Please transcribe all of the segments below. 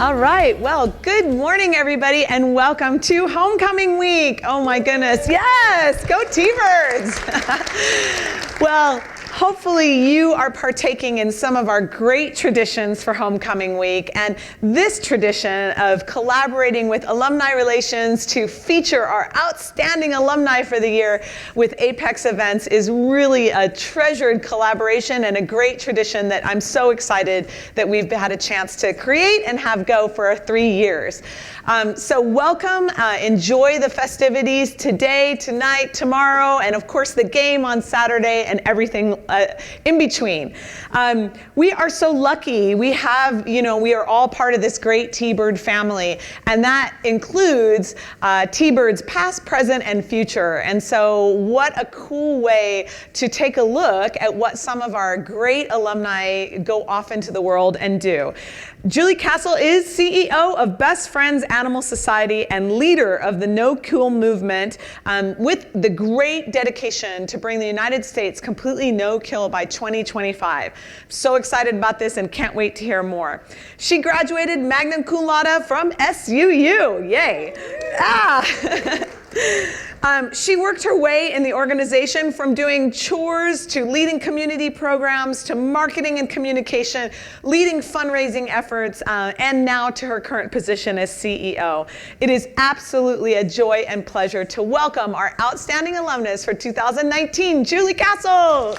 All right, well, good morning, everybody, and welcome to Homecoming Week. Oh my goodness, yes, go T-Birds. Well, hopefully you are partaking in some of our great traditions for Homecoming Week, and this tradition of collaborating with Alumni Relations to feature our outstanding alumni for the year with A.P.E.X events is really a treasured collaboration and a great tradition that I'm so excited that we've had a chance to create and have go for 3 years. So welcome, enjoy the festivities today, tonight, tomorrow, and of course the game on Saturday and everything in between. We are so lucky. We have, we are all part of this great T-Bird family, and that includes T-Birds past, present, and future. And so what a cool way to take a look at what some of our great alumni go off into the world and do. Julie Castle is CEO of Best Friends Animal Society and leader of the NoKill movement with the great dedication to bring the United States completely no-kill by 2025. So excited about this and can't wait to hear more. She graduated magna cum laude from SUU. Yay. She worked her way in the organization from doing chores to leading community programs to marketing and communication, leading fundraising efforts, and now to her current position as CEO. It is absolutely a joy and pleasure to welcome our outstanding alumnus for 2019, Julie Castle.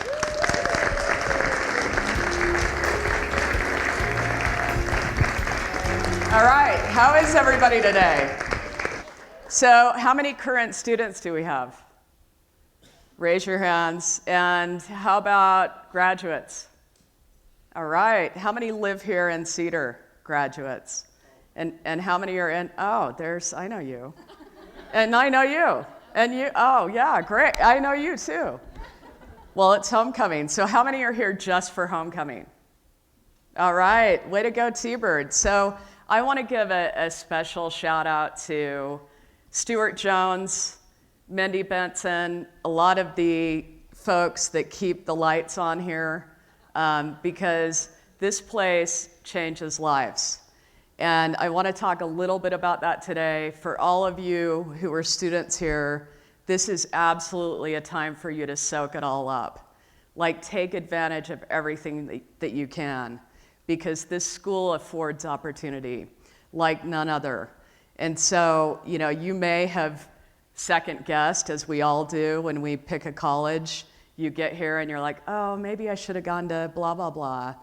All right, how is everybody today? So how many current students do we have? Raise your hands. And how about graduates? All right, how many live here in Cedar, graduates? And how many are in, I know you. And I know you. And you, oh yeah, great, I know you too. Well, it's homecoming, so how many are here just for homecoming? All right, way to go T-Bird. So I want to give a special shout out to Stuart Jones, Mindy Benson, a lot of the folks that keep the lights on here, because this place changes lives. And I want to talk a little bit about that today. For all of you who are students here, this is absolutely a time for you to soak it all up. Like, take advantage of everything that you can, because this school affords opportunity like none other. And so, you may have second guessed, as we all do when we pick a college. You get here and you're like, oh, maybe I should have gone to blah, blah, blah.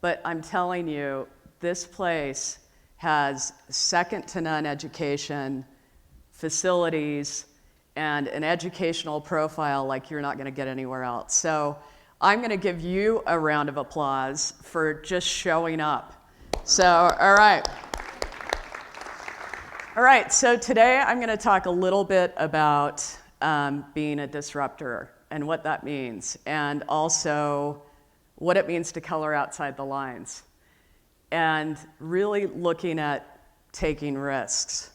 But I'm telling you, this place has second to none education, facilities, and an educational profile like you're not going to get anywhere else. So I'm going to give you a round of applause for just showing up. So, all right. All right, so today I'm going to talk a little bit about being a disruptor and what that means, and also what it means to color outside the lines, and really looking at taking risks.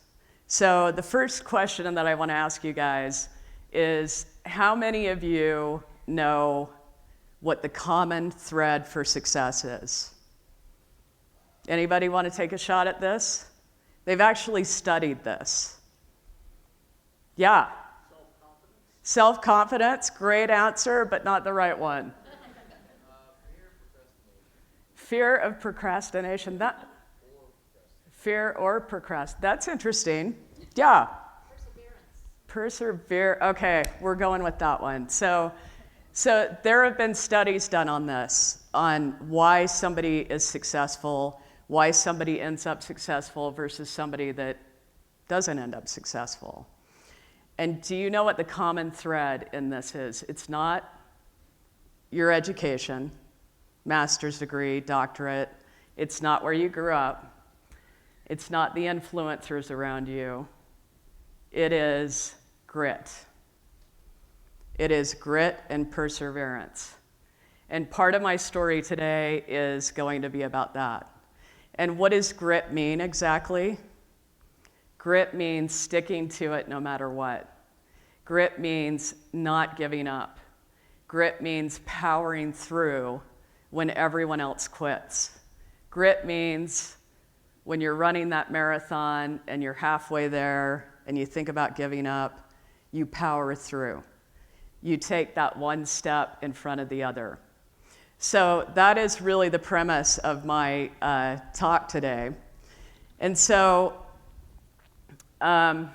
So the first question that I want to ask you guys is, how many of you know what the common thread for success is? Anybody want to take a shot at this? They've actually studied this. Yeah. Self-confidence. Self-confidence, great answer, but not the right one. Fear of procrastination. Fear or procrastination. That's interesting. Yeah. Perseverance. Okay, we're going with that one. So there have been studies done on this, on why somebody is successful, why somebody ends up successful versus somebody that doesn't end up successful. And do you know what the common thread in this is? It's not your education, master's degree, doctorate. It's not where you grew up. It's not the influencers around you. It is grit. It is grit and perseverance. And part of my story today is going to be about that. And what does grit mean exactly? Grit means sticking to it no matter what. Grit means not giving up. Grit means powering through when everyone else quits. Grit means when you're running that marathon and you're halfway there and you think about giving up, you power through. You take that one step in front of the other. So that is really the premise of my talk today. And so I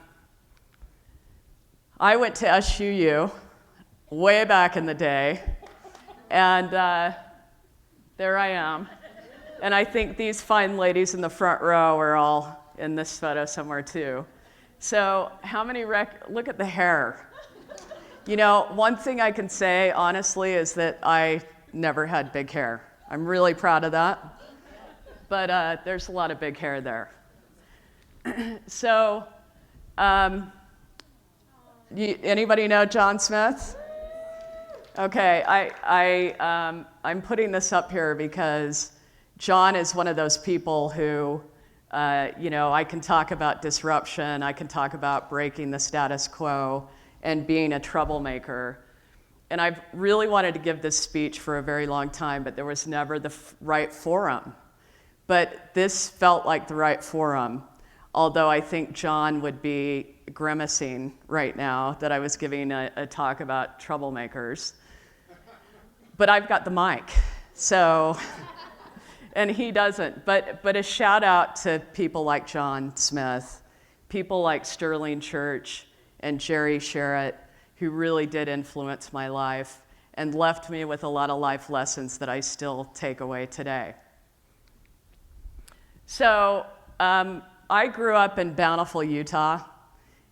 went to SUU way back in the day, and there I am. And I think these fine ladies in the front row are all in this photo somewhere too. So how many look at the hair. You know, one thing I can say honestly is that I never had big hair. I'm really proud of that. But there's a lot of big hair there. So, anybody know John Smith? Okay, I'm putting this up here because John is one of those people who, I can talk about disruption, I can talk about breaking the status quo and being a troublemaker. And I've really wanted to give this speech for a very long time, but there was never the right forum. But this felt like the right forum, although I think John would be grimacing right now that I was giving a talk about troublemakers. But I've got the mic, so, and he doesn't. But a shout out to people like John Smith, people like Sterling Church and Jerry Sherritt, who really did influence my life and left me with a lot of life lessons that I still take away today. So I grew up in Bountiful, Utah.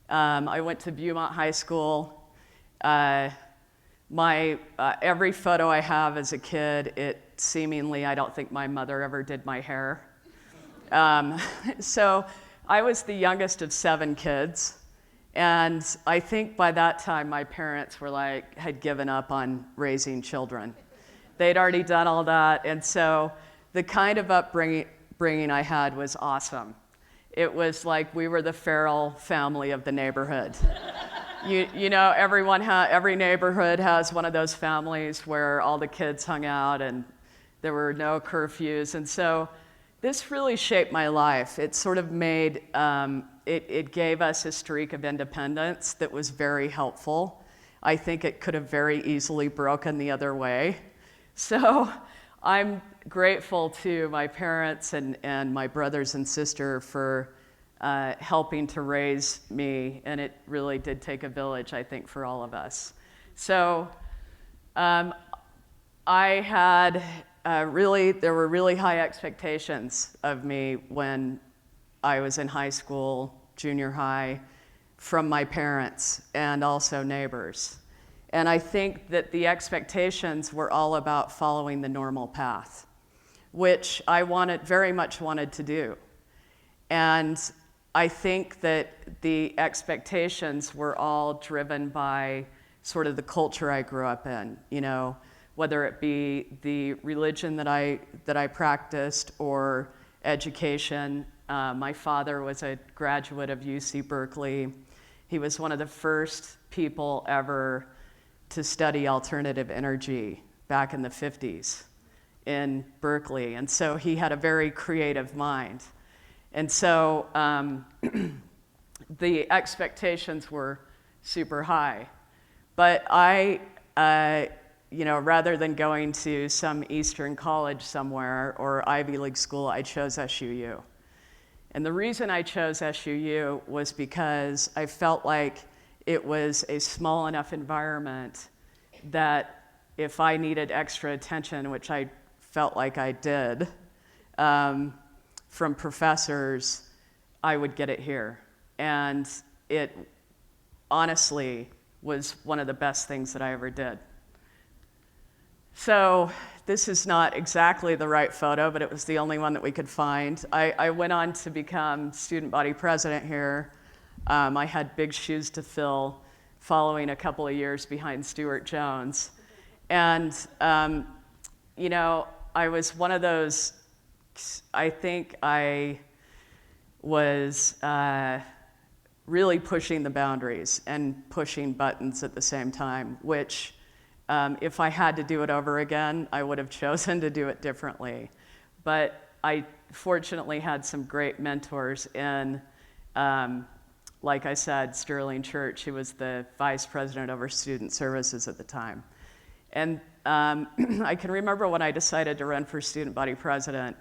I went to Beaumont High School. Every photo I have as a kid, I don't think my mother ever did my hair. So I was the youngest of 7 kids. And I think by that time, my parents had given up on raising children. They'd already done all that. And so the kind of upbringing I had was awesome. It was like we were the feral family of the neighborhood. You know, every neighborhood has one of those families where all the kids hung out and there were no curfews. And so this really shaped my life. It sort of made, it gave us a streak of independence that was very helpful. I think it could have very easily broken the other way. So I'm grateful to my parents and my brothers and sister for helping to raise me, and it really did take a village, I think, for all of us. So I had there were really high expectations of me when I was in high school, junior high, from my parents and also neighbors. And I think that the expectations were all about following the normal path, which I very much wanted to do. And I think that the expectations were all driven by sort of the culture I grew up in, whether it be the religion that I practiced or education. My father was a graduate of UC Berkeley. He was one of the first people ever to study alternative energy back in the 50s in Berkeley. And so he had a very creative mind. And so the expectations were super high. But I, rather than going to some Eastern college somewhere or Ivy League school, I chose SUU. And the reason I chose SUU was because I felt like it was a small enough environment that if I needed extra attention, which I felt like I did, from professors, I would get it here. And it honestly was one of the best things that I ever did. So this is not exactly the right photo, but it was the only one that we could find. I went on to become student body president here. I had big shoes to fill following a couple of years behind Stuart Jones. And, I was one of those, I think I was really pushing the boundaries and pushing buttons at the same time, which if I had to do it over again, I would have chosen to do it differently. But I fortunately had some great mentors in, like I said, Sterling Church, who was the vice president over student services at the time. And I can remember when I decided to run for student body president,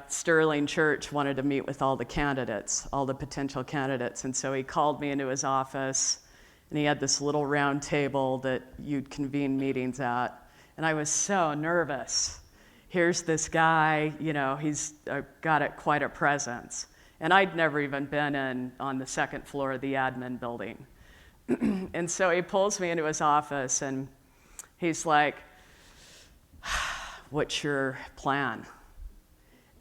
Sterling Church wanted to meet with all the candidates, all the potential candidates. And so he called me into his office, and he had this little round table that you'd convene meetings at. And I was so nervous. Here's this guy, he's got quite a presence. And I'd never even been on the second floor of the admin building. And so he pulls me into his office, and he's like, "What's your plan?"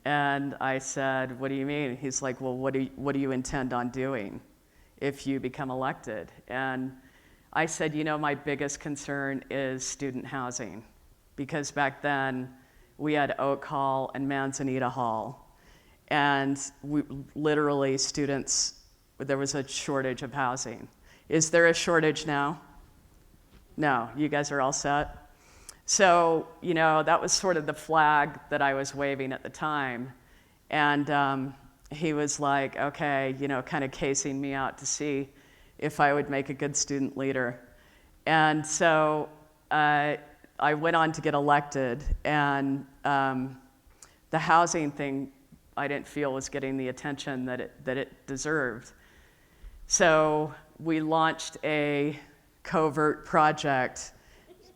And I said, "What do you mean?" He's like, "Well, what do you intend on doing if you become elected?" And I said, my biggest concern is student housing, because back then we had Oak Hall and Manzanita Hall, and literally there was a shortage of housing. Is there a shortage now? No, you guys are all set? So, that was sort of the flag that I was waving at the time. And he was like, okay, kind of casing me out to see if I would make a good student leader. And so I went on to get elected, and the housing thing I didn't feel was getting the attention that it deserved. So we launched a covert project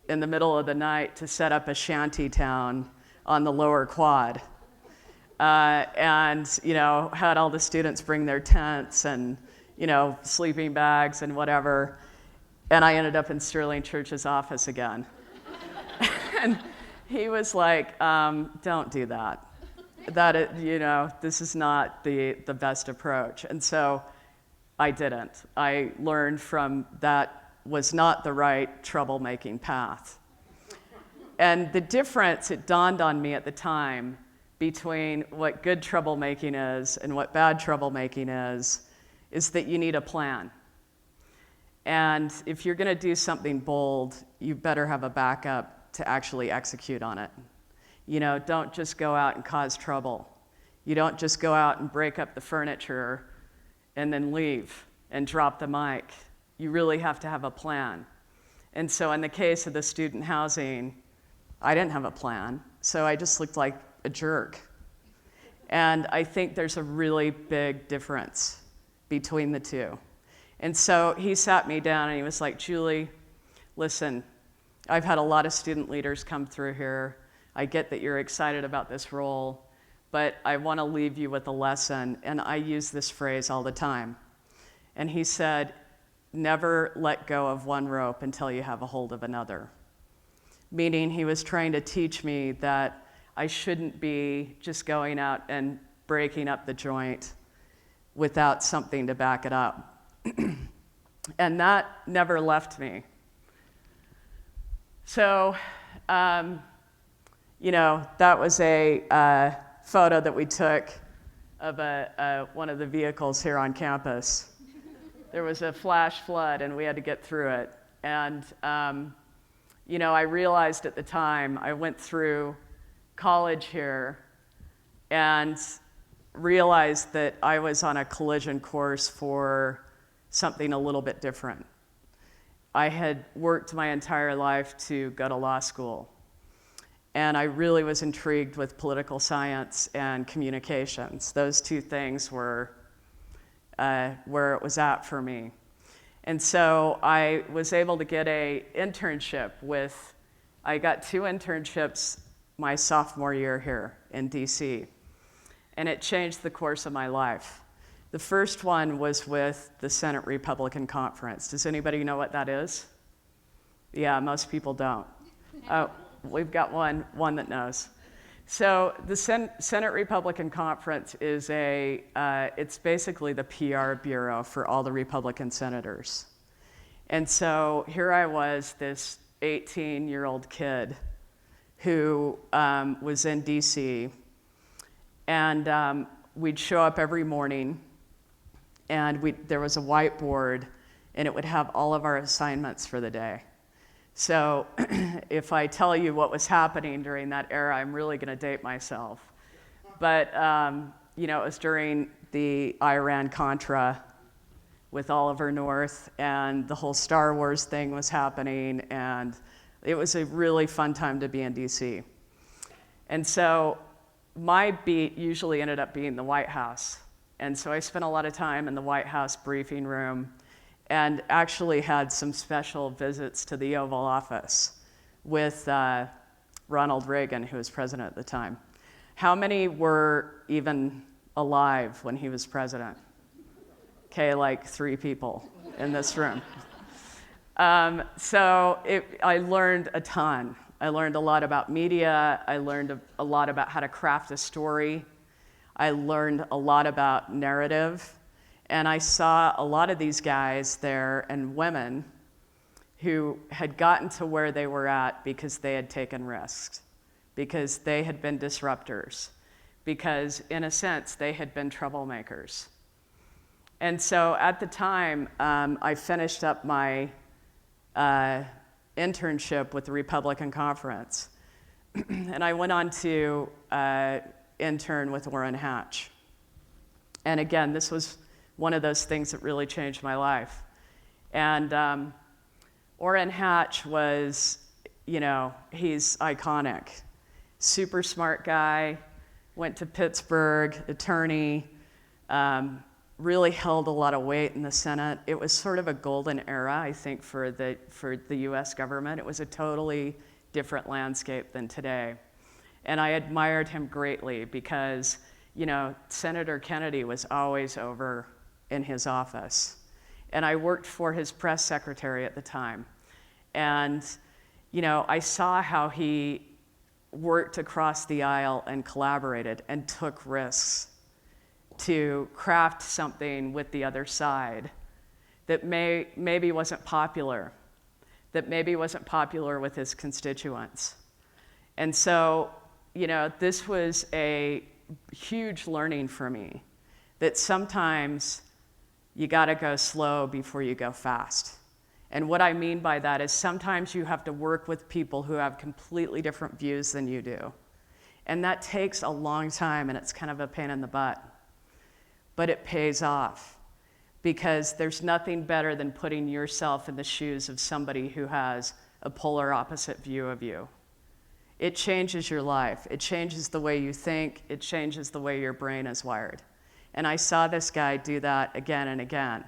in the middle of the night to set up a shanty town on the lower quad. And had all the students bring their tents and, sleeping bags and whatever. And I ended up in Sterling Church's office again. And he was like, don't do that. This is not the best approach. And so I didn't. I learned from that was not the right troublemaking path. And the difference, it dawned on me at the time, between what good troublemaking is and what bad troublemaking is that you need a plan. And if you're gonna do something bold, you better have a backup to actually execute on it. Don't just go out and cause trouble. You don't just go out and break up the furniture and then leave and drop the mic. You really have to have a plan. And so in the case of the student housing, I didn't have a plan, so I just looked like a jerk. And I think there's a really big difference between the two. And so he sat me down and he was like, "Julie, listen, I've had a lot of student leaders come through here. I get that you're excited about this role, but I want to leave you with a lesson." And I use this phrase all the time. And he said, "Never let go of one rope until you have a hold of another." Meaning he was trying to teach me that I shouldn't be just going out and breaking up the joint without something to back it up. And that never left me. So, that was a photo that we took of one of the vehicles here on campus. There was a flash flood, and we had to get through it. And, I realized at the time, I went through college here and realized that I was on a collision course for something a little bit different. I had worked my entire life to go to law school, and I really was intrigued with political science and communications. Those two things were where it was at for me. And so I was able to get an internship I got 2 internships my sophomore year here in DC, and it changed the course of my life. The first one was with the Senate Republican Conference. Does anybody know what that is? Yeah, most people don't. Oh, we've got one that knows. So the Senate Republican Conference is it's basically the PR bureau for all the Republican senators. And so here I was, this 18-year-old kid who was in DC, and we'd show up every morning, and there was a whiteboard, and it would have all of our assignments for the day. So if I tell you what was happening during that era, I'm really going to date myself. But, it was during the Iran-Contra with Oliver North, and the whole Star Wars thing was happening, and it was a really fun time to be in DC. And so my beat usually ended up being the White House. And so I spent a lot of time in the White House briefing room and actually had some special visits to the Oval Office with Ronald Reagan, who was president at the time. How many were even alive when he was president? Okay, like 3 people in this room. I learned a ton. I learned a lot about media. I learned a lot about how to craft a story. I learned a lot about narrative. And I saw a lot of these guys there and women who had gotten to where they were at because they had taken risks, because they had been disruptors, because in a sense they had been troublemakers. And so at the time, I finished up my internship with the Republican Conference. And I went on to intern with Orrin Hatch. And again, this was one of those things that really changed my life. And Orrin Hatch was, he's iconic. Super smart guy, went to Pittsburgh, attorney, really held a lot of weight in the Senate. It was sort of a golden era, I think, for the US government. It was a totally different landscape than today. And I admired him greatly because, Senator Kennedy was always over in his office. And I worked for his press secretary at the time. And, I saw how he worked across the aisle and collaborated and took risks to craft something with the other side that maybe wasn't popular, with his constituents. And so, this was a huge learning for me, that sometimes you gotta go slow before you go fast. And what I mean by that is sometimes you have to work with people who have completely different views than you do. And that takes a long time, and it's kind of a pain in the butt. But it pays off, because there's nothing better than putting yourself in the shoes of somebody who has a polar opposite view of you. It changes your life. It changes the way you think. It changes the way your brain is wired. And I saw this guy do that again and again.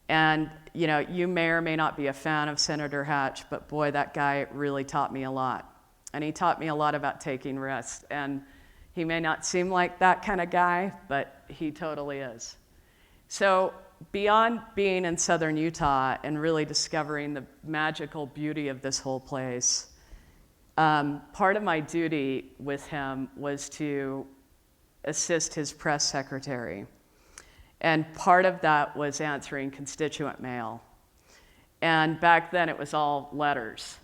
And, you may or may not be a fan of Senator Hatch, but boy, that guy really taught me a lot. And he taught me a lot about taking risks. And he may not seem like that kind of guy, but he totally is. So beyond being in southern Utah and really discovering the magical beauty of this whole place, part of my duty with him was to assist his press secretary. And part of that was answering constituent mail. And back then it was all letters.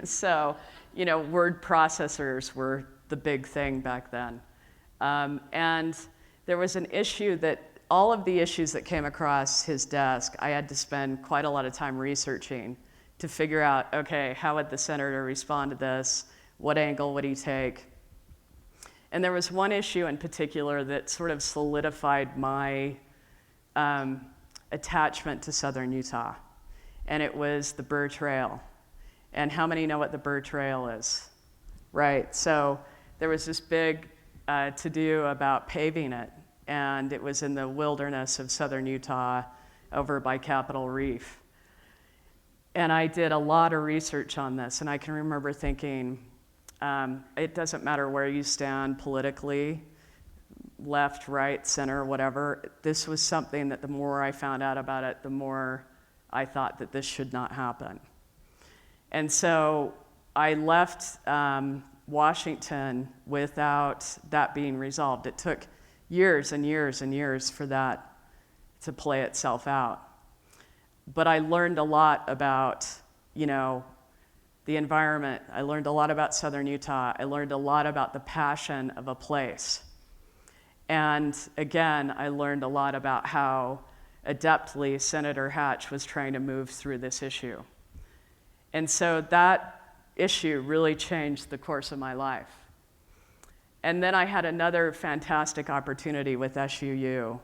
So, word processors were the big thing back then. And there was an issue that all of the issues that came across his desk, I had to spend quite a lot of time researching to figure out, okay, how would the senator respond to this? What angle would he take? And there was one issue in particular that sort of solidified my attachment to southern Utah. And it was the Burr Trail. And how many know what the Burr Trail is? Right, so there was this big to-do about paving it, and it was in the wilderness of southern Utah over by Capitol Reef. And I did a lot of research on this, and I can remember thinking, it doesn't matter where you stand politically, left, right, center, whatever, this was something that the more I found out about it, the more I thought that this should not happen. And so I left Washington without that being resolved. It took years and years and years for that to play itself out. But I learned a lot about, the environment. I learned a lot about southern Utah. I learned a lot about the passion of a place. And again, I learned a lot about how adeptly Senator Hatch was trying to move through this issue. And so that issue really changed the course of my life. And then I had another fantastic opportunity with SUU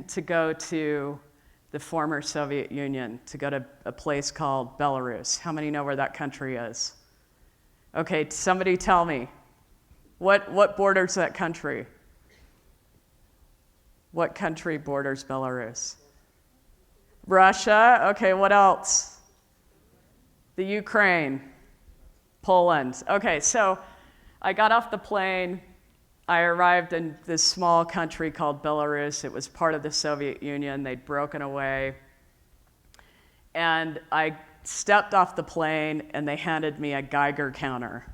to go to the former Soviet Union, to go to a place called Belarus. How many know where that country is? Okay, somebody tell me. What borders that country? What country borders Belarus? Russia. Okay, what else? The Ukraine. Poland. Okay, so I got off the plane. I arrived in this small country called Belarus. It was part of the Soviet Union. They'd broken away. And I stepped off the plane, and they handed me a Geiger counter.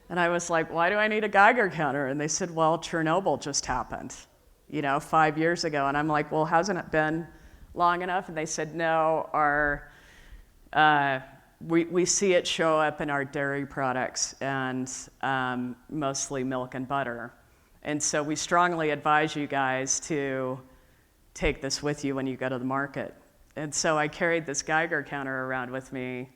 And I was like, why do I need a Geiger counter? And they said, well, Chernobyl just happened, 5 years ago. And I'm like, well, hasn't it been long enough? And they said, no, we see it show up in our dairy products and mostly milk and butter. And so we strongly advise you guys to take this with you when you go to the market. And so I carried this Geiger counter around with me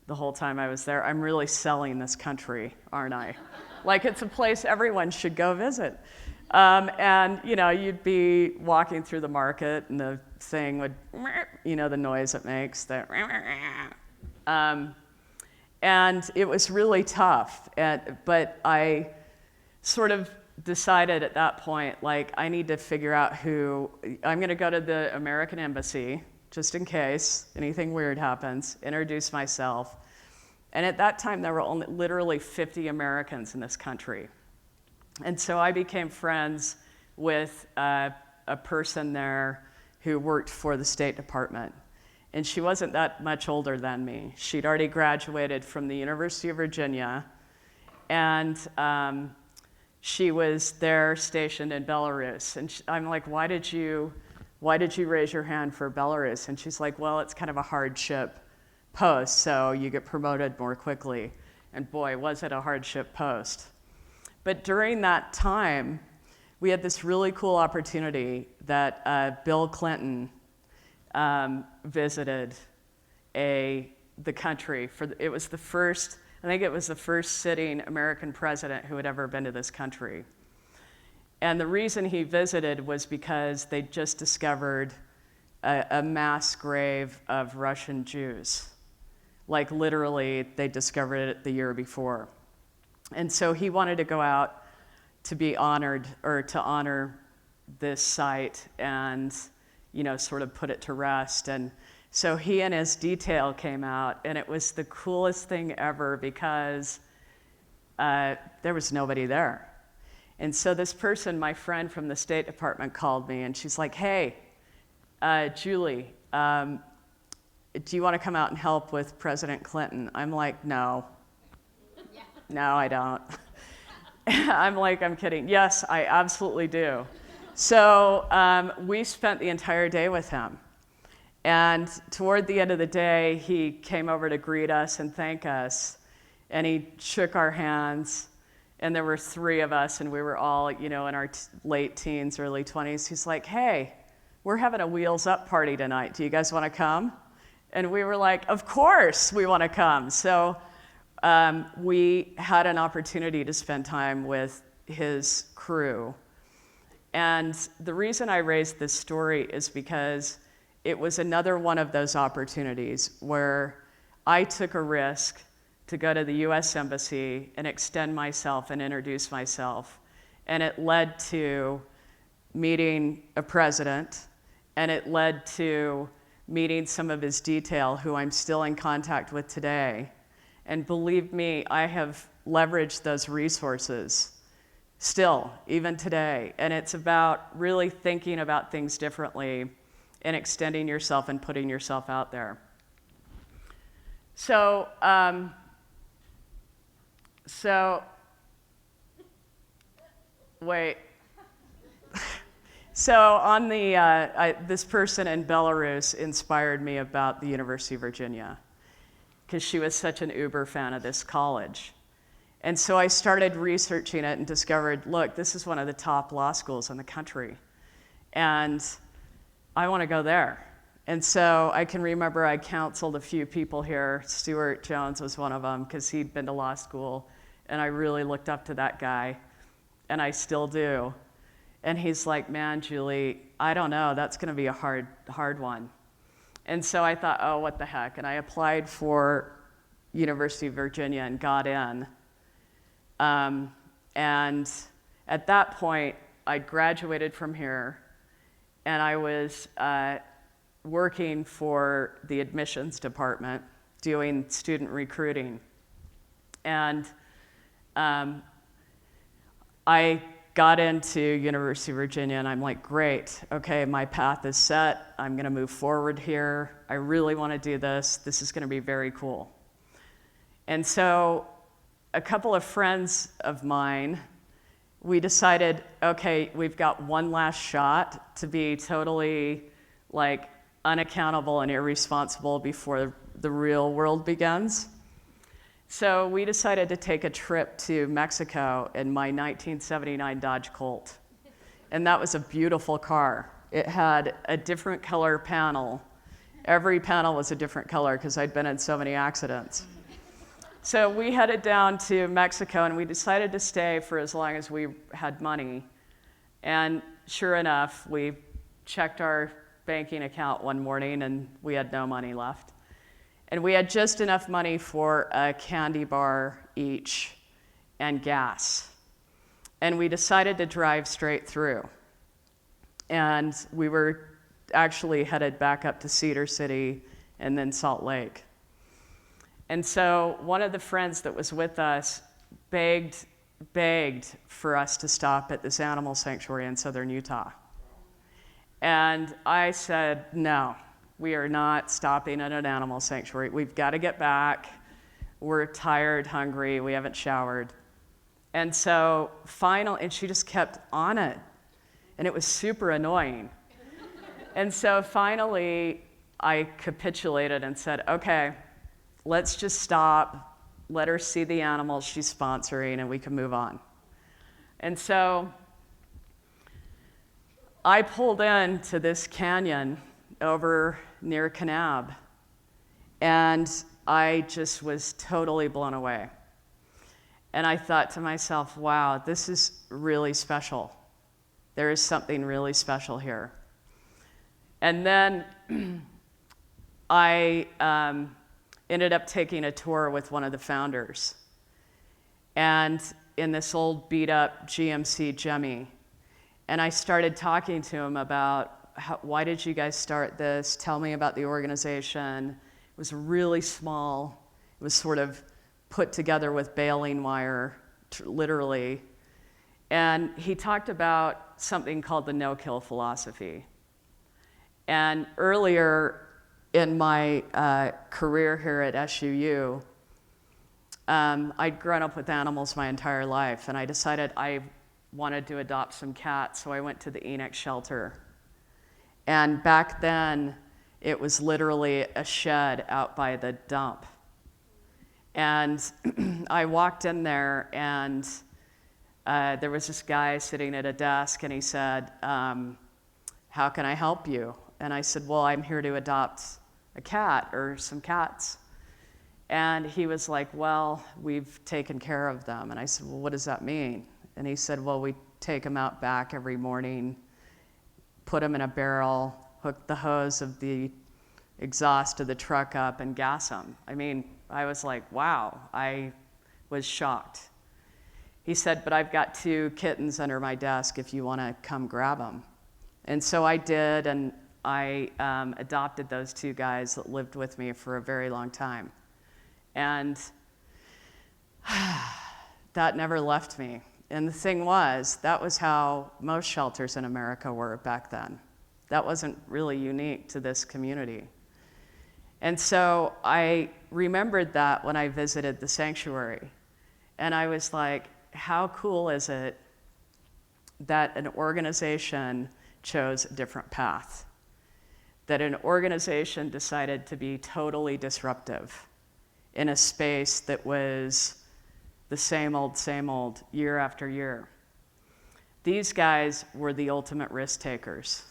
the whole time I was there. I'm really selling this country, aren't I? Like it's a place everyone should go visit. And you'd be walking through the market and the thing would, the noise it makes, and it was really tough. But I sort of decided at that point, like, I need to figure out I'm going to go to the American Embassy, just in case anything weird happens, introduce myself. And at that time, there were only literally 50 Americans in this country. And so I became friends with a person there who worked for the State Department. And she wasn't that much older than me. She'd already graduated from the University of Virginia, and she was there stationed in Belarus. And I'm like, why did you raise your hand for Belarus? And she's like, well, it's kind of a hardship post, so you get promoted more quickly. And boy, was it a hardship post. But during that time, we had this really cool opportunity that Bill Clinton visited the country. It was the first sitting American president who had ever been to this country. And the reason he visited was because they just discovered a mass grave of Russian Jews. Like literally, they discovered it the year before. And so he wanted to go out to be honored, or to honor this site and, sort of put it to rest. And so he and his detail came out, and it was the coolest thing ever because there was nobody there. And so this person, my friend from the State Department, called me, and she's like, hey, Julie, do you want to come out and help with President Clinton? I'm like, no. No, I don't. I'm kidding. Yes, I absolutely do. So we spent the entire day with him. And toward the end of the day, he came over to greet us and thank us. And he shook our hands. And there were 3 of us, and we were all, in our late teens, early 20s. He's like, hey, we're having a Wheels Up party tonight. Do you guys want to come? And we were like, of course we want to come. So we had an opportunity to spend time with his crew. And the reason I raised this story is because it was another one of those opportunities where I took a risk to go to the US Embassy and extend myself and introduce myself. And it led to meeting a president, and it led to meeting some of his detail, who I'm still in contact with today. And believe me, I have leveraged those resources still, even today. And it's about really thinking about things differently and extending yourself and putting yourself out there. So wait. So on this person in Belarus inspired me about the University of Virginia, because she was such an uber fan of this college. And so I started researching it and discovered, look, this is one of the top law schools in the country. And I want to go there. And so I can remember I counseled a few people here. Stuart Jones was one of them because he'd been to law school, and I really looked up to that guy, and I still do. And he's like, man, Julie, I don't know, that's gonna be a hard one. And so I thought, oh, what the heck? And I applied for University of Virginia and got in. And at that point, I graduated from here, and I was working for the admissions department, doing student recruiting. And I got into University of Virginia, and I'm like, great, okay, my path is set. I'm gonna move forward here. I really wanna do this. This is gonna be very cool. And so a couple of friends of mine, we decided, okay, we've got one last shot to be totally like unaccountable and irresponsible before the real world begins. So we decided to take a trip to Mexico in my 1979 Dodge Colt. And that was a beautiful car. It had a different color panel. Every panel was a different color because I'd been in so many accidents. So we headed down to Mexico, and we decided to stay for as long as we had money. And sure enough, we checked our banking account one morning, and we had no money left. And we had just enough money for a candy bar each and gas. And we decided to drive straight through. And we were actually headed back up to Cedar City and then Salt Lake. And so one of the friends that was with us begged for us to stop at this animal sanctuary in southern Utah. And I said, no, we are not stopping at an animal sanctuary. We've got to get back. We're tired, hungry, we haven't showered. And so finally, and she just kept on it. And it was super annoying. And so finally, I capitulated and said, okay, let's just stop, let her see the animals she's sponsoring, and we can move on. And so I pulled into this canyon over near Kanab, and I just was totally blown away. And I thought to myself, wow, this is really special. There is something really special here. And then I ended up taking a tour with one of the founders. And in this old beat up GMC Jemmy. And I started talking to him about why did you guys start this? Tell me about the organization. It was really small. It was sort of put together with baling wire, literally. And he talked about something called the NoKill philosophy. And earlier in my career here at SUU, I'd grown up with animals my entire life, and I decided I wanted to adopt some cats, so I went to the A.P.E.X shelter. And back then, it was literally a shed out by the dump. And I walked in there, and there was this guy sitting at a desk, and he said, how can I help you? And I said, well, I'm here to adopt a cat or some cats. And he was like, well, we've taken care of them. And I said, well, what does that mean? And he said, well, we take them out back every morning, put them in a barrel, hook the hose of the exhaust of the truck up, and gas them. I mean, I was like, wow, I was shocked. He said, but I've got 2 kittens under my desk if you want to come grab them. And so I did, and I adopted those 2 guys that lived with me for a very long time. And that never left me. And the thing was, that was how most shelters in America were back then. That wasn't really unique to this community. And so I remembered that when I visited the sanctuary. And I was like, how cool is it that an organization chose a different path? That an organization decided to be totally disruptive in a space that was the same old, year after year. These guys were the ultimate risk takers.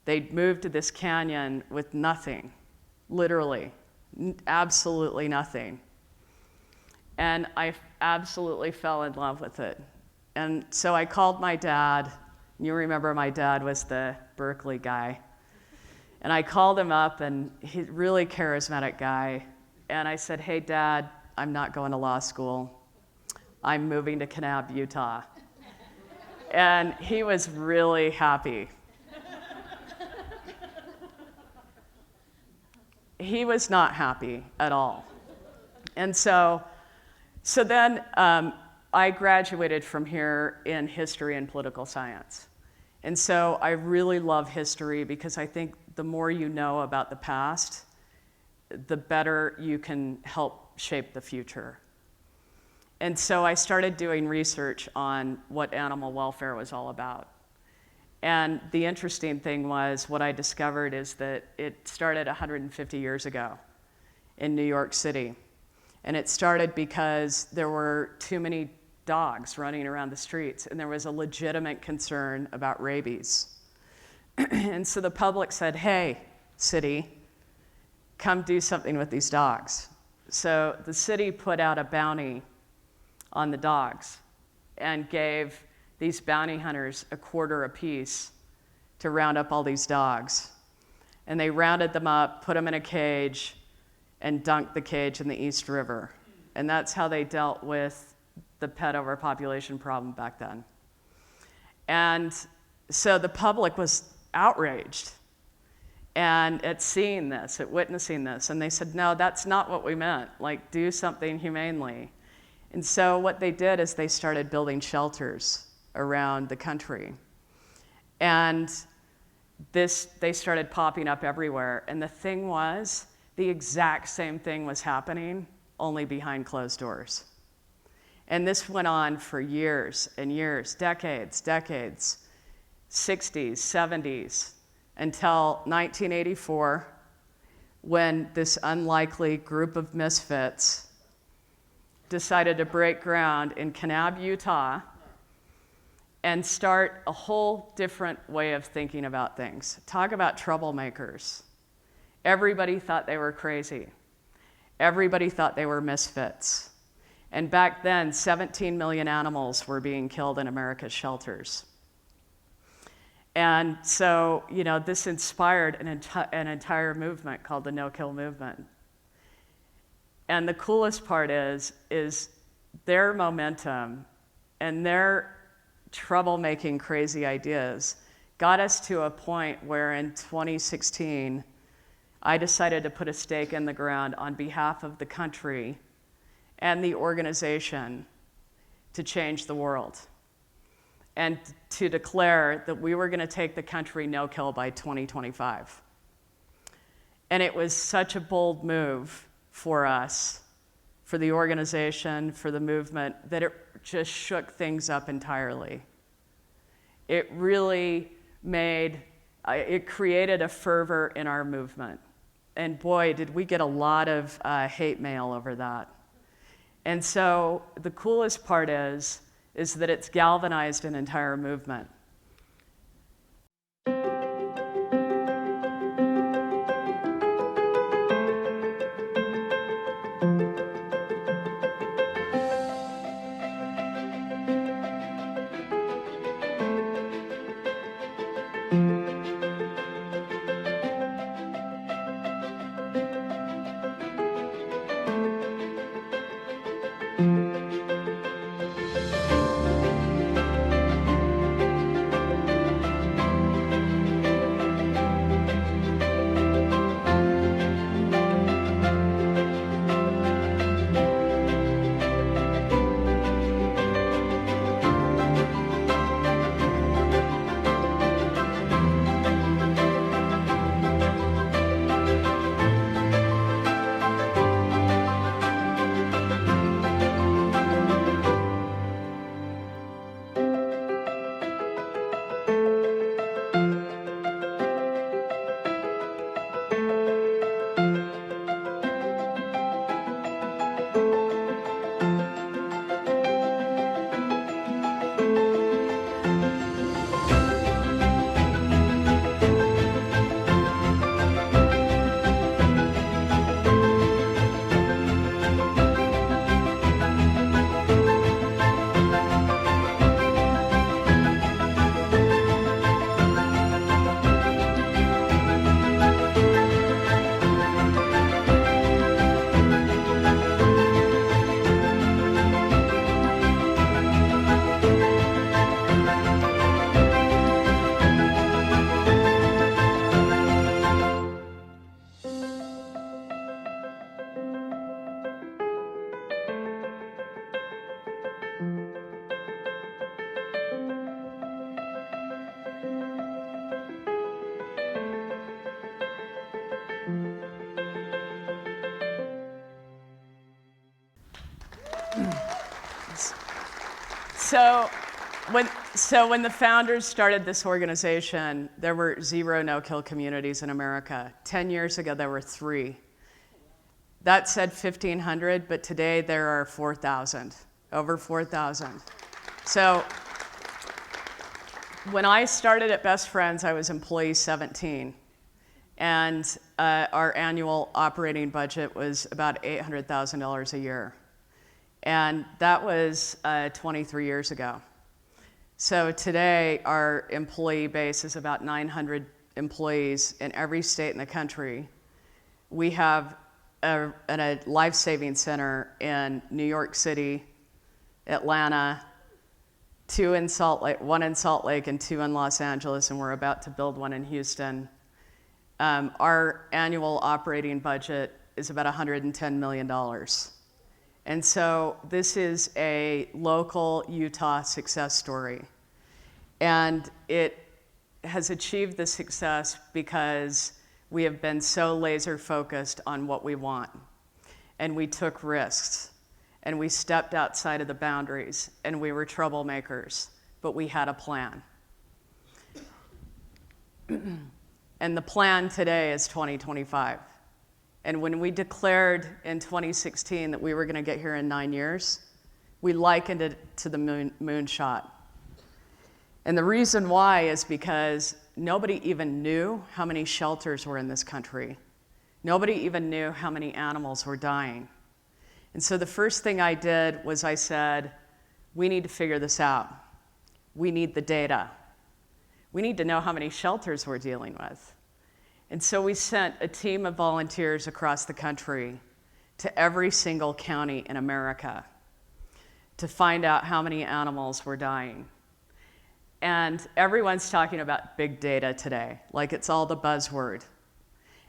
They'd moved to this canyon with nothing, literally, absolutely nothing. And I absolutely fell in love with it. And so I called my dad. You remember my dad was the Berkeley guy. And I called him up, and he's a really charismatic guy. And I said, hey, Dad, I'm not going to law school. I'm moving to Kanab, Utah. And he was really happy. He was not happy at all. And so then I graduated from here in history and political science. And so I really love history because I think the more you know about the past, the better you can help shape the future. And so I started doing research on what animal welfare was all about. And the interesting thing was, what I discovered is that it started 150 years ago in New York City. And it started because there were too many dogs running around the streets, and there was a legitimate concern about rabies. And so the public said, hey, city, come do something with these dogs. So the city put out a bounty on the dogs and gave these bounty hunters $0.25 apiece to round up all these dogs. And they rounded them up, put them in a cage, and dunked the cage in the East River. And that's how they dealt with the pet overpopulation problem back then. And so the public was outraged and at seeing this, at witnessing this. And they said, no, that's not what we meant. Like, do something humanely. And so what they did is they started building shelters around the country. And they started popping up everywhere. And the thing was, the exact same thing was happening, only behind closed doors. And this went on for years and years, decades, 60s, 70s, until 1984, when this unlikely group of misfits decided to break ground in Kanab, Utah, and start a whole different way of thinking about things. Talk about troublemakers. Everybody thought they were crazy. Everybody thought they were misfits. And back then, 17 million animals were being killed in America's shelters. And so, this inspired an entire movement called the NoKill movement. And the coolest part is their momentum and their troublemaking crazy ideas got us to a point where in 2016, I decided to put a stake in the ground on behalf of the country and the organization to change the world, and to declare that we were going to take the country no-kill by 2025. And it was such a bold move for us, for the organization, for the movement, that it just shook things up entirely. It really it created a fervor in our movement. And boy, did we get a lot of hate mail over that. And so the coolest part is that it's galvanized an entire movement. So when the founders started this organization, there were 0 no-kill communities in America. 10 years ago, there were 3. That said 1,500, but today there are 4,000, over 4,000. So when I started at Best Friends, I was employee 17. And our annual operating budget was about $800,000 a year. And that was 23 years ago. So today, our employee base is about 900 employees in every state in the country. We have a life-saving center in New York City, Atlanta, 2 in Salt Lake, 1 in Salt Lake and 2 in Los Angeles, and we're about to build 1 in Houston. Our annual operating budget is about $110 million. And so this is a local Utah success story. And it has achieved the success because we have been so laser focused on what we want. And we took risks. And we stepped outside of the boundaries. And we were troublemakers. But we had a plan. And the plan today is 2025. And when we declared in 2016 that we were going to get here in 9 years, we likened it to the moonshot. And the reason why is because nobody even knew how many shelters were in this country. Nobody even knew how many animals were dying. And so the first thing I did was I said, we need to figure this out. We need the data. We need to know how many shelters we're dealing with. And so we sent a team of volunteers across the country to every single county in America to find out how many animals were dying. And everyone's talking about big data today, like it's all the buzzword.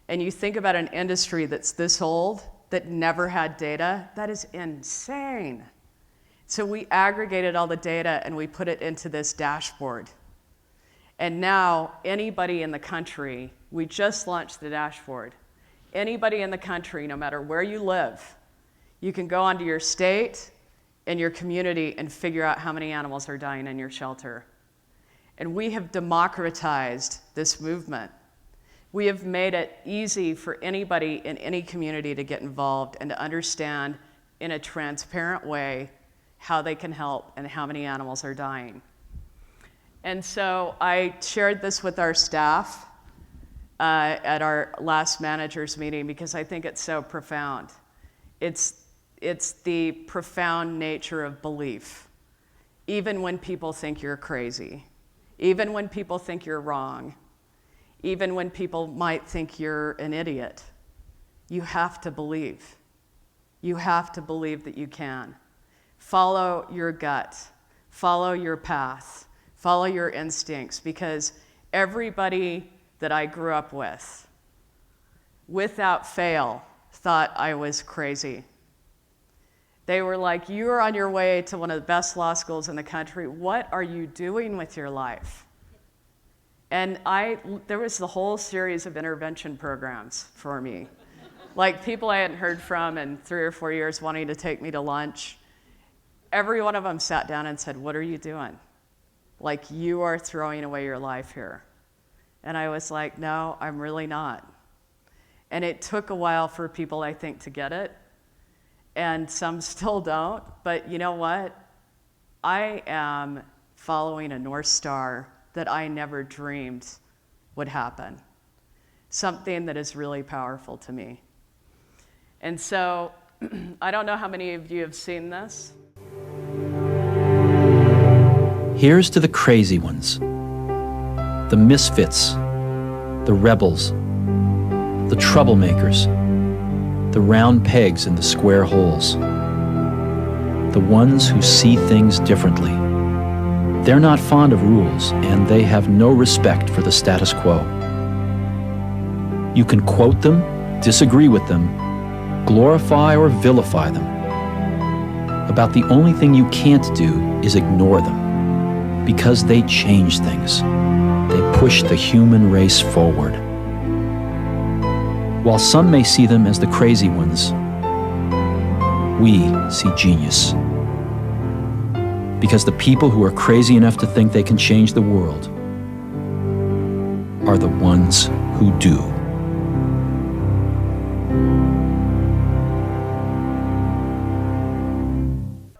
And you think about an industry that's this old, that never had data, that is insane. So we aggregated all the data and we put it into this dashboard. And now anybody in the country, we just launched the dashboard. Anybody in the country, no matter where you live, you can go onto your state and your community and figure out how many animals are dying in your shelter. And we have democratized this movement. We have made it easy for anybody in any community to get involved and to understand in a transparent way how they can help and how many animals are dying. And so I shared this with our staff at our last managers meeting because I think it's so profound. It's the profound nature of belief. Even when people think you're crazy, even when people think you're wrong, even when people might think you're an idiot, you have to believe. You have to believe that you can. Follow your gut, follow your path, follow your instincts, because everybody that I grew up with, without fail, thought I was crazy. They were like, you're on your way to one of the best law schools in the country. What are you doing with your life? And there was the whole series of intervention programs for me. Like people I hadn't heard from in 3 or 4 years wanting to take me to lunch. Every one of them sat down and said, what are you doing? Like, you are throwing away your life here. And I was like, no, I'm really not. And it took a while for people, I think, to get it. And some still don't. But you know what? I am following a North Star that I never dreamed would happen. Something that is really powerful to me. And so, I don't know how many of you have seen this. Here's to the crazy ones, the misfits, the rebels, the troublemakers, the round pegs in the square holes, the ones who see things differently. They're not fond of rules, and they have no respect for the status quo. You can quote them, disagree with them, glorify or vilify them. About the only thing you can't do is ignore them. Because they change things. They push the human race forward. While some may see them as the crazy ones, we see genius. Because the people who are crazy enough to think they can change the world are the ones who do.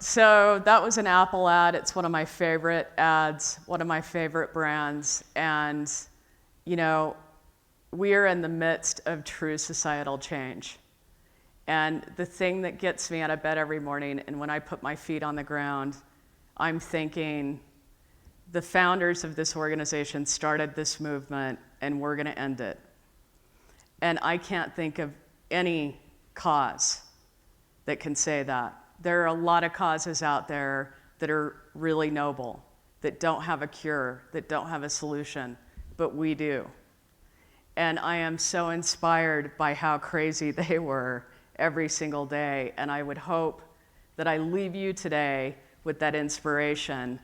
So that was an Apple ad. It's one of my favorite ads, one of my favorite brands. And, you know, we are in the midst of true societal change. And the thing that gets me out of bed every morning, and when I put my feet on the ground, I'm thinking, the founders of this organization started this movement, and we're going to end it. And I can't think of any cause that can say that. There are a lot of causes out there that are really noble, that don't have a cure, that don't have a solution, but we do. And I am so inspired by how crazy they were every single day. And I would hope that I leave you today with that inspiration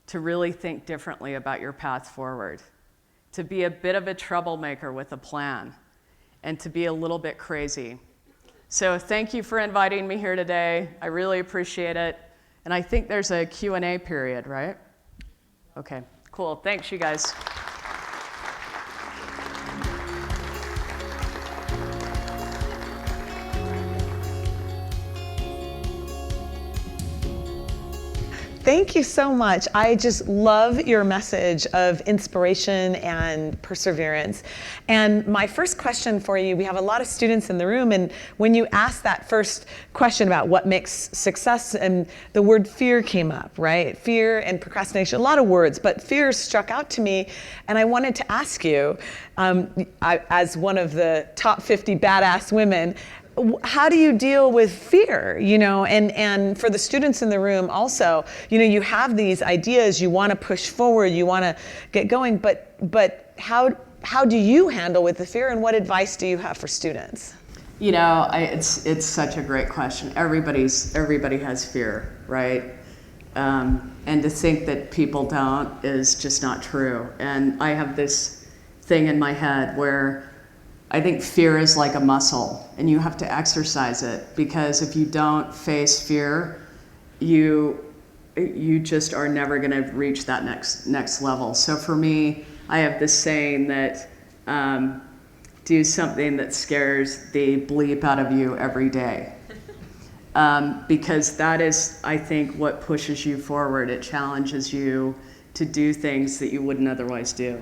to really think differently about your path forward, to be a bit of a troublemaker with a plan, and to be a little bit crazy. So thank you for inviting me here today. I really appreciate it. And I think there's a Q&A period, right? Okay, cool. Thanks, you guys. Thank you so much. I just love your message of inspiration and perseverance. And my first question for you, we have a lot of students in the room, and when you asked that first question about what makes success, and the word fear came up, right? Fear and procrastination, a lot of words, but fear struck out to me, and I wanted to ask you, as one of the top 50 badass women, how do you deal with fear, you know, and for the students in the room also, you know, you have these ideas, you want to push forward, you want to get going, but how do you handle with the fear, and what advice do you have for students? You know, it's such a great question. Everybody has fear, right? And to think that people don't is just not true. And I have this thing in my head where I think fear is like a muscle, and you have to exercise it, because if you don't face fear, you just are never going to reach that next level. So for me, I have this saying that do something that scares the bleep out of you every day, because that is, I think, what pushes you forward. It challenges you to do things that you wouldn't otherwise do.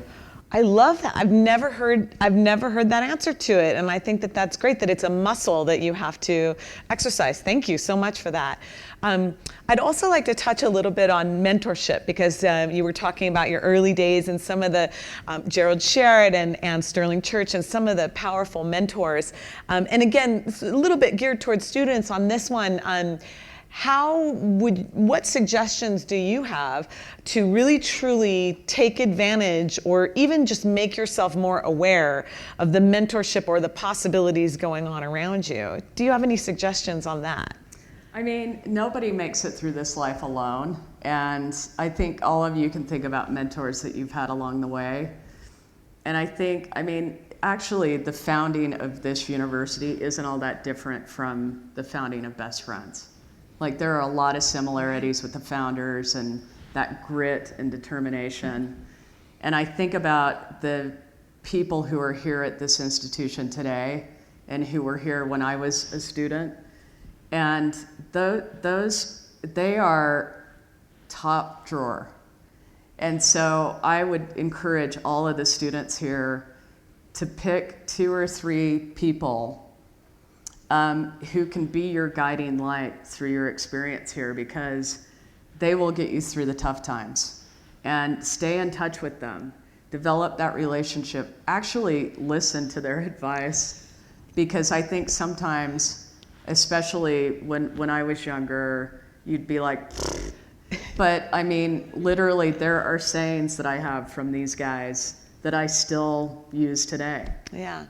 I love that. I've never heard that answer to it, and I think that that's great, that it's a muscle that you have to exercise. Thank you so much for that. I'd also like to touch a little bit on mentorship, because you were talking about your early days and some of the Gerald Sherrod and Sterling Church and some of the powerful mentors. And again, it's a little bit geared towards students on this one. What suggestions do you have to really truly take advantage, or even just make yourself more aware of the mentorship or the possibilities going on around you? Do you have any suggestions on that? I mean, nobody makes it through this life alone. And I think all of you can think about mentors that you've had along the way. And actually the founding of this university isn't all that different from the founding of Best Friends. Like, there are a lot of similarities with the founders and that grit and determination. And I think about the people who are here at this institution today and who were here when I was a student. And they are top drawer. And so I would encourage all of the students here to pick 2 or 3 people who can be your guiding light through your experience here, because they will get you through the tough times. And stay in touch with them. Develop that relationship. Actually listen to their advice, because I think sometimes, especially when I was younger, you'd be like, but I mean, literally there are sayings that I have from these guys that I still use today. Yeah.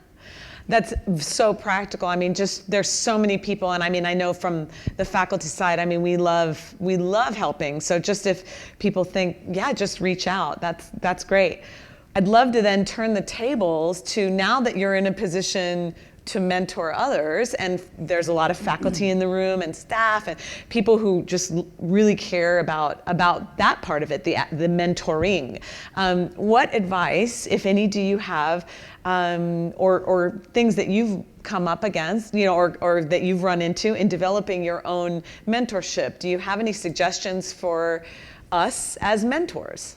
That's so practical. I mean, just there's so many people, and I mean, I know from the faculty side, I mean, we love helping. So just if people think, yeah, just reach out. That's great. I'd love to then turn the tables to, now that you're in a position to mentor others, and there's a lot of faculty in the room and staff and people who just really care about that part of it, the mentoring. What advice, if any, do you have, or things that you've come up against, or that you've run into in developing your own mentorship? Do you have any suggestions for us as mentors?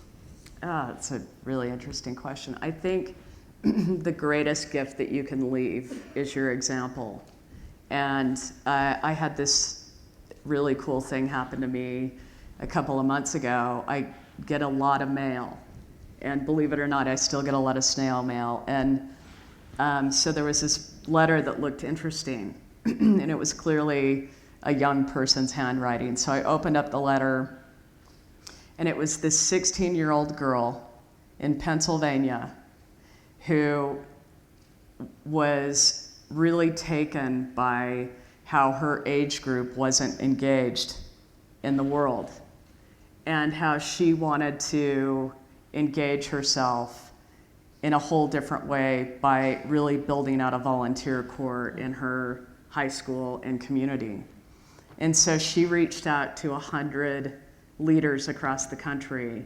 That's a really interesting question. I think the greatest gift that you can leave is your example. And I had this really cool thing happen to me a couple of months ago. I get a lot of mail, and believe it or not, I still get a lot of snail mail. And so there was this letter that looked interesting, and it was clearly a young person's handwriting. So I opened up the letter, and it was this 16-year-old girl in Pennsylvania who was really taken by how her age group wasn't engaged in the world, and how she wanted to engage herself in a whole different way by really building out a volunteer corps in her high school and community. And so she reached out to 100 leaders across the country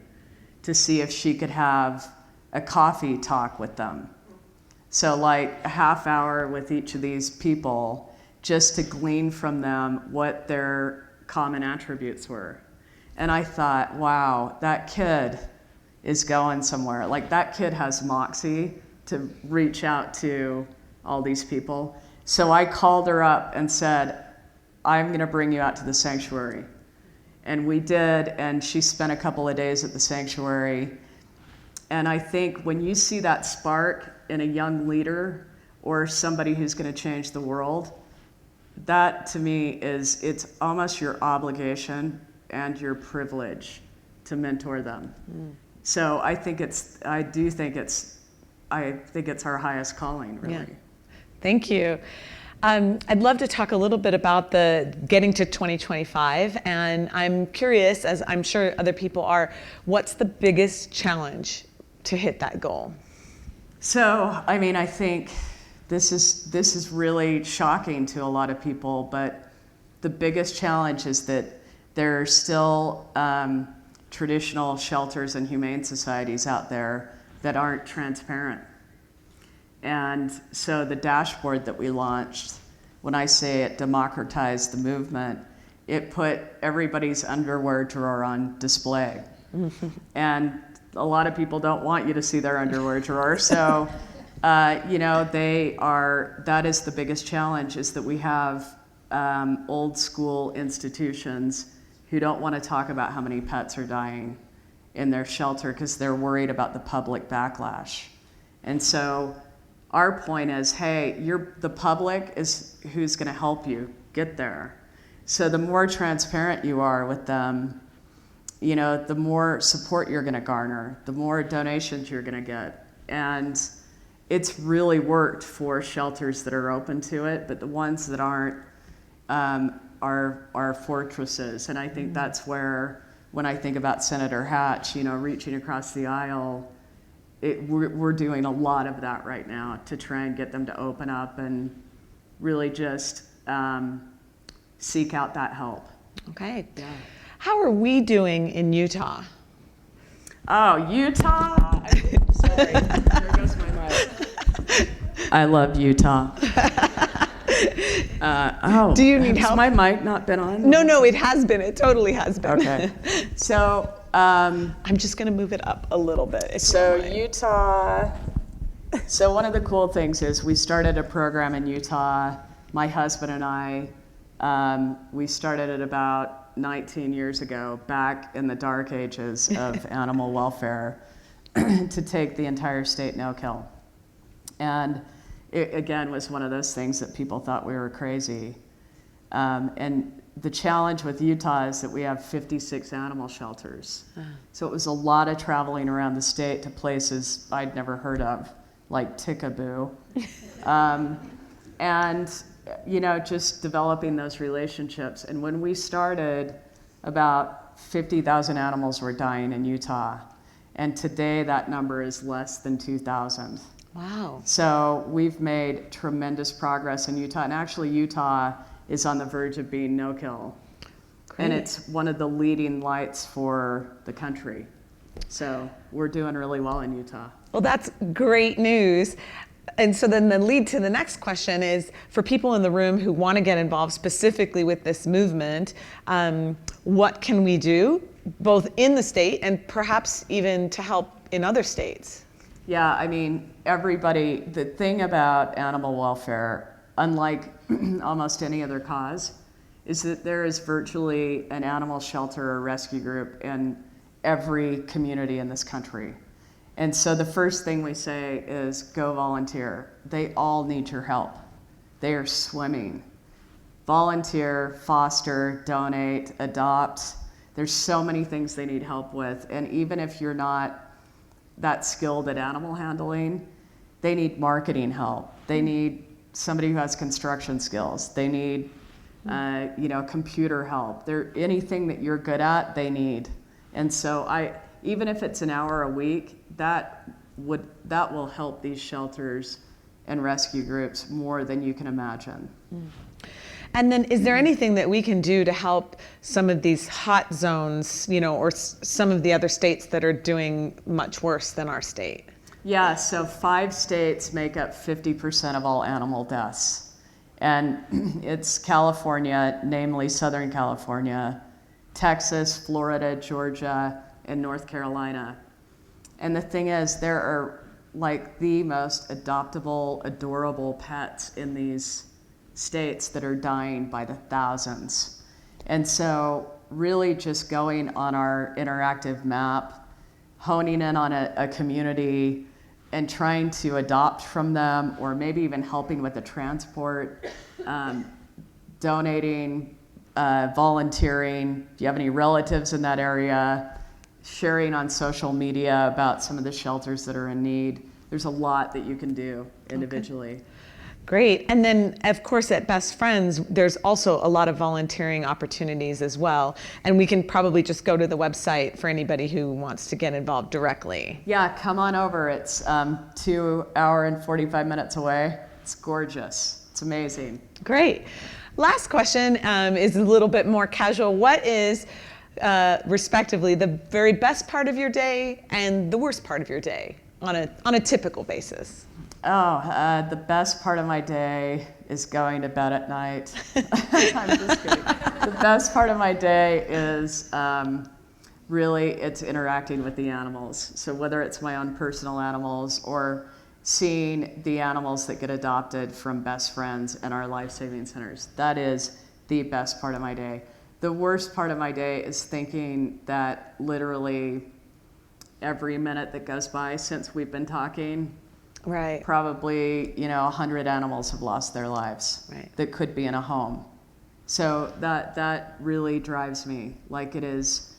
to see if she could have a coffee talk with them. So like a half hour with each of these people, just to glean from them what their common attributes were. And I thought, wow, that kid is going somewhere. Like, that kid has moxie to reach out to all these people. So I called her up and said, I'm gonna bring you out to the sanctuary. And we did, and she spent a couple of days at the sanctuary. And I think when you see that spark in a young leader or somebody who's going to change the world, that to me it's almost your obligation and your privilege to mentor them. So I think it's our highest calling, really. Yeah. Thank you. I'd love to talk a little bit about the getting to 2025, and I'm curious, as I'm sure other people are, what's the biggest challenge to hit that goal? So, I mean, I think this is really shocking to a lot of people, but the biggest challenge is that there are still traditional shelters and humane societies out there that aren't transparent. And so the dashboard that we launched, when I say it democratized the movement, it put everybody's underwear drawer on display. And a lot of people don't want you to see their underwear drawer. So, that is the biggest challenge, is that we have old school institutions who don't want to talk about how many pets are dying in their shelter because they're worried about the public backlash. And so our point is, hey, the public is who's going to help you get there. So the more transparent you are with them, the more support you're going to garner, the more donations you're going to get. And it's really worked for shelters that are open to it, but the ones that aren't are fortresses. And I think that's where, when I think about Senator Hatch, reaching across the aisle, we're doing a lot of that right now to try and get them to open up and really just seek out that help. Okay. Yeah. How are we doing in Utah? Oh, Utah! Sorry, there goes my mic. I love Utah. Do you need help? Has my mic not been on? No, it has been. It totally has been. Okay. So, I'm just going to move it up a little bit. So Utah. So one of the cool things is we started a program in Utah. My husband and I, we started it about 19 years ago, back in the dark ages of animal welfare, to take the entire state no-kill. And it, again, was one of those things that people thought we were crazy. And the challenge with Utah is that we have 56 animal shelters. So it was a lot of traveling around the state to places I'd never heard of, like Tickaboo. And just developing those relationships. And when we started, about 50,000 animals were dying in Utah. And today that number is less than 2,000. Wow. So we've made tremendous progress in Utah, and actually Utah is on the verge of being no-kill. And it's one of the leading lights for the country. So we're doing really well in Utah. Well, that's great news. And so then the lead to the next question is, for people in the room who want to get involved specifically with this movement, what can we do, both in the state and perhaps even to help in other states? Yeah, I mean, everybody, the thing about animal welfare, unlike almost any other cause, is that there is virtually an animal shelter or rescue group in every community in this country. And so the first thing we say is go volunteer. They all need your help. They are swimming. Volunteer, foster, donate, adopt. There's so many things they need help with. And even if you're not that skilled at animal handling, they need marketing help. They need somebody who has construction skills. They need computer help. Anything that you're good at, they need. And so even if it's an hour a week, that will help these shelters and rescue groups more than you can imagine. And then is there anything that we can do to help some of these hot zones, or some of the other states that are doing much worse than our state? Yeah, so 5 states make up 50% of all animal deaths. And it's California, namely Southern California, Texas, Florida, Georgia, and North Carolina. And the thing is, there are like the most adoptable, adorable pets in these states that are dying by the thousands. And so really just going on our interactive map, honing in on a community and trying to adopt from them, or maybe even helping with the transport, donating, volunteering. Do you have any relatives in that area? Sharing on social media about some of the shelters that are in need. There's a lot that you can do individually. Okay. Great. And then, of course, at Best Friends, there's also a lot of volunteering opportunities as well. And we can probably just go to the website for anybody who wants to get involved directly. Yeah, come on over. It's 2 hours and 45 minutes away. It's gorgeous. It's amazing. Great. Last question is a little bit more casual. What is, respectively, the very best part of your day and the worst part of your day on a typical basis? The best part of my day is going to bed at night. I'm just kidding. The best part of my day is it's interacting with the animals. So whether it's my own personal animals or seeing the animals that get adopted from Best Friends and our life-saving centers, that is the best part of my day. The worst part of my day is thinking that literally every minute that goes by since we've been talking, right, probably 100 animals have lost their lives, right, that could be in a home. So that really drives me. Like it is,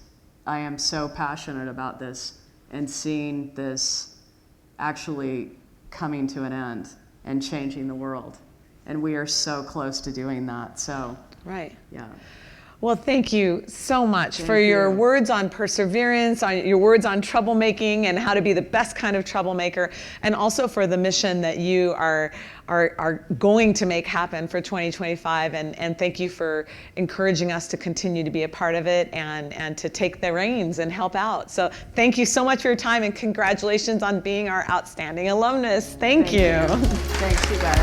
I am so passionate about this and seeing this actually coming to an end and changing the world. And we are so close to doing that. So right, yeah. Well, thank you so much for your words on perseverance, on your words on troublemaking and how to be the best kind of troublemaker, and also for the mission that you are going to make happen for 2025. And thank you for encouraging us to continue to be a part of it and to take the reins and help out. So thank you so much for your time, and congratulations on being our outstanding alumnus. Thank you. Thanks, you guys.